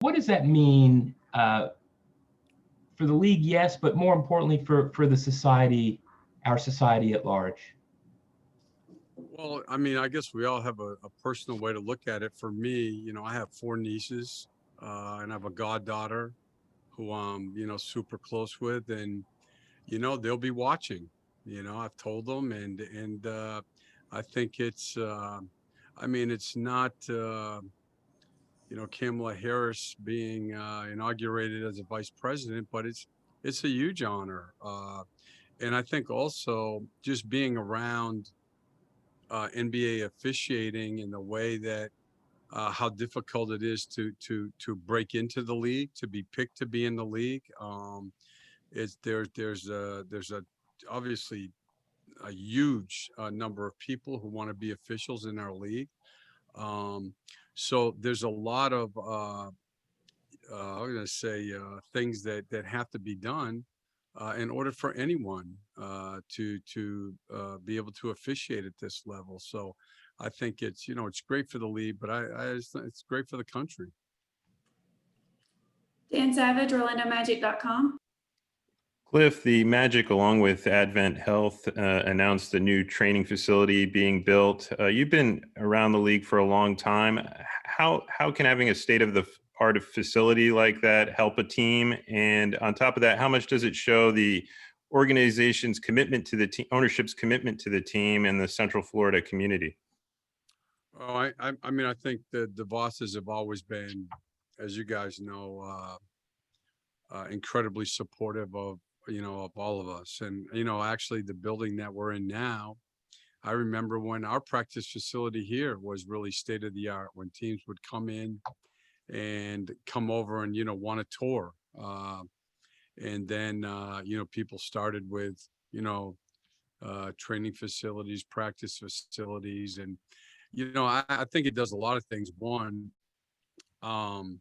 What does that mean for the league? Yes, but more importantly for the society, our society at large. Well, I mean, I guess we all have a personal way to look at it. For me, I have four nieces, and I have a goddaughter who I'm, super close with, and they'll be watching. I've told them, and I think I mean, it's not, Kamala Harris being inaugurated as a vice president, but it's a huge honor. And I think also just being around NBA officiating in the way that how difficult it is to break into the league, to be picked to be in the league. Is there's a obviously a huge number of people who want to be officials in our league. Um, so there's a lot of I'm going to say things that have to be done in order for anyone to be able to officiate at this level. So I think it's great for the league, but it's great for the country. Dan Savage, OrlandoMagic.com. Cliff, the Magic, along with Advent Health, announced a new training facility being built. You've been around the league for a long time. How can having a state-of-the-art facility like that help a team? And on top of that, how much does it show the organization's commitment to the team, ownership's commitment to the team and the Central Florida community? Oh, I mean, I think the Vosses have always been, as you guys know, incredibly supportive of all of us. And, actually the building that we're in now, I remember when our practice facility here was really state of the art, when teams would come in and come over and, want a tour. And then, people started with, training facilities, practice facilities. And, I think it does a lot of things. One, um,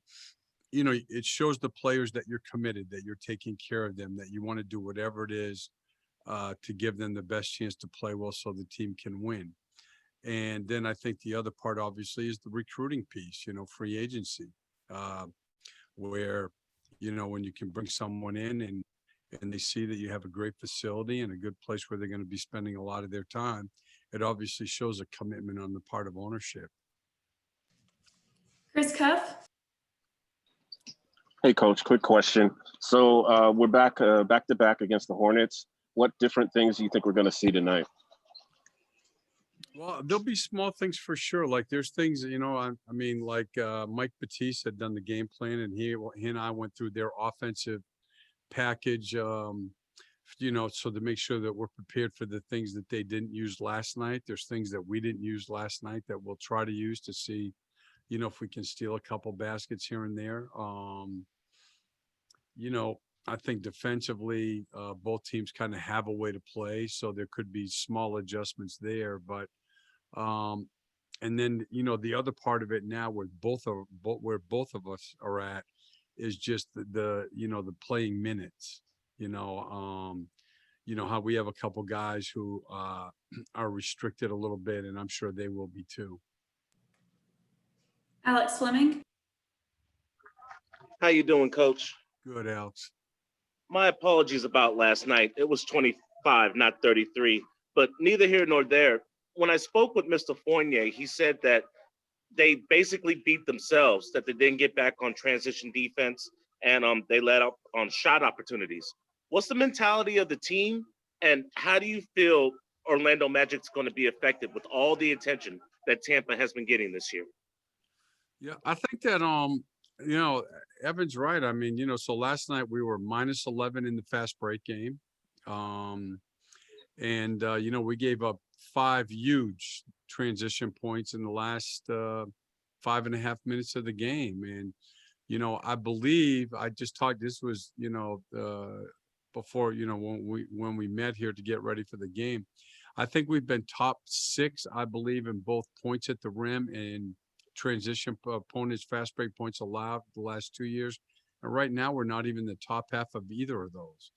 it shows the players that you're committed, that you're taking care of them, that you want to do whatever it is to give them the best chance to play well so the team can win. And then I think the other part, obviously, is the recruiting piece, free agency, uh, where, when you can bring someone in and they see that you have a great facility and a good place where they're going to be spending a lot of their time, it obviously shows a commitment on the part of ownership. Chris Cuff. Hey, Coach, quick question. So we're back to back against the Hornets. What different things do you think we're going to see tonight? Well, there'll be small things for sure. Like there's things, I mean, like Mike Batiste had done the game plan, and he and I went through their offensive package, so to make sure that we're prepared for the things that they didn't use last night. There's things that we didn't use last night that we'll try to use to see, if we can steal a couple baskets here and there. I think defensively, both teams kind of have a way to play, so there could be small adjustments there. But and then the other part of it now, where both of us are at, is just the playing minutes. How we have a couple guys who are restricted a little bit, and I'm sure they will be too. Alex Fleming. How you doing, Coach? Good, Alex. My apologies about last night. It was 25, not 33, but neither here nor there. When I spoke with Mr. Fournier, he said that they basically beat themselves, that they didn't get back on transition defense, and they let up on shot opportunities. What's the mentality of the team, and how do you feel Orlando Magic's going to be affected with all the attention that Tampa has been getting this year? Yeah, I think that Evan's right. I mean, so last night we were minus 11 in the fast break game. And we gave up 5 huge transition points in the last 5.5 minutes of the game. And, I believe I just talked, this was, before, when we met here to get ready for the game. I think we've been top 6, I believe, in both points at the rim and transition opponents, fast break points allowed the last 2 years. And right now we're not even the top half of either of those.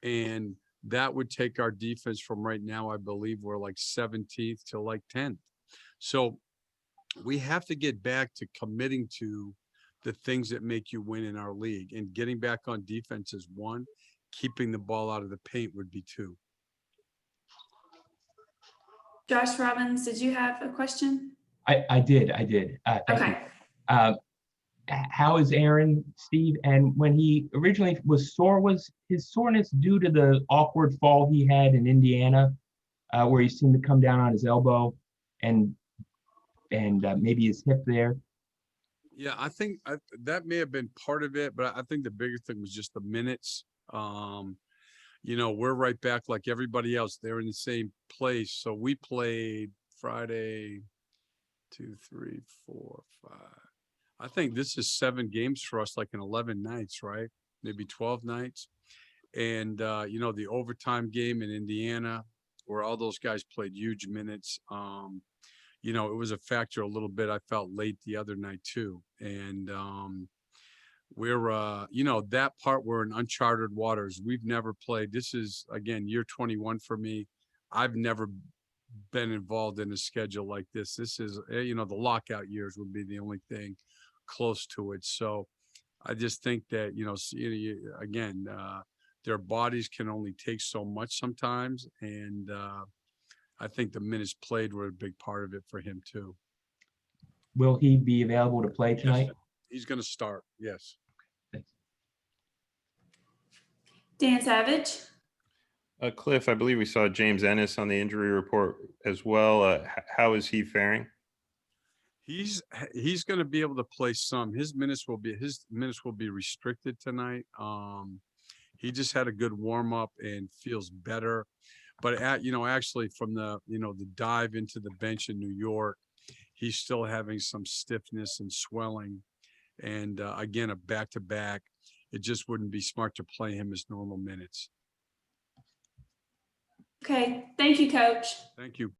And that would take our defense from right now, I believe we're like 17th to like 10th. So we have to get back to committing to the things that make you win in our league. And getting back on defense is one. Keeping the ball out of the paint would be two. Josh Robbins, did you have a question? I did. Thank you. Okay. How is Aaron, Steve? And when he originally was sore, was his soreness due to the awkward fall he had in Indiana, where he seemed to come down on his elbow and maybe his hip there? Yeah, I think that may have been part of it, but I think the bigger thing was just the minutes. You know, we're right back like everybody else. They're in the same place. So we played Friday, 2, 3, 4, 5. I think this is 7 games for us, like in 11 nights, right? Maybe 12 nights. And, you know, the overtime game in Indiana, where all those guys played huge minutes. You know, it was a factor a little bit. I felt late the other night too. And we're, you know, that part, we're in uncharted waters. We've never played. This is, again, year 21 for me. I've never been involved in a schedule like this. This is, you know, the lockout years would be the only thing close to it. So I just think that, you know, again, their bodies can only take so much sometimes. And I think the minutes played were a big part of it for him too. Will he be available to play tonight? Yes, he's going to start. Yes. Thanks. Dan Savage. Cliff, I believe we saw James Ennis on the injury report as well. How is he faring? He's going to be able to play some. His minutes will be restricted tonight. He just had a good warm up and feels better. But you know, actually from the, you know, the dive into the bench in New York, he's still having some stiffness and swelling. And again, a back-to-back, it just wouldn't be smart to play him his normal minutes. Okay. Thank you, Coach. Thank you.